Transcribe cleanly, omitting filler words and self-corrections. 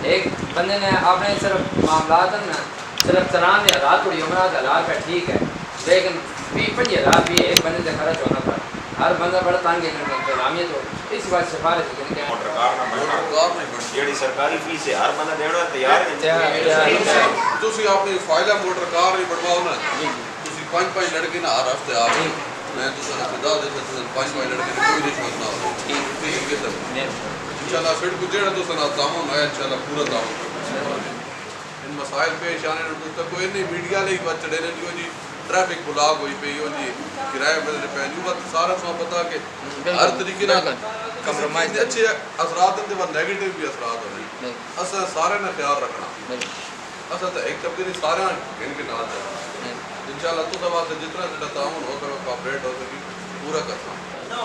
ایک بندے نے آپ نے صرف معاملات نا صرف 93,000 تھوڑی عمرات حالات ہے ٹھیک ہے، لیکن 20-25,000 بھی ایک بندے سے خرچ ہونا پڑا. ہر بندہ بڑا تنگ ہے انتظامیہ تو اس بات سفارش ہے کہ موٹر کار نہیں بن جیڑی سرکاری فیس ہے ہر بندہ دینا تیار ہے. تسی اپنی فائدہ موٹر کار نہیں بنواؤ نا تسی 5 لڑکے نا ہر ہفتے آ میں تو خدا دے تے 5 لڑکے نے کوئی رشوت نہ ہو انشاءاللہ پھر کو جڑا تو سنا تعاون ہے انشاءاللہ پورا تعاون ان مسائل پیش آنے تو کوئی نہیں میڈیا لئی بچڑے نے جی ٹریفک بلاک ہوئی پئی ہو جی کرایہ بدلنے پے جو بات سارا سو پتہ کہ ہر طریقے نہ کمپرومائز اچھے اثرات ہیں تے نیگیٹو بھی اثرات ہونے اسا سارے نے خیال رکھنا اسا تو ایک طبقے سارے ان کے نال انشاءاللہ تو سب سے جتنا تعاون ہو سکے کوآپریٹ ہو سکے پورا کرنا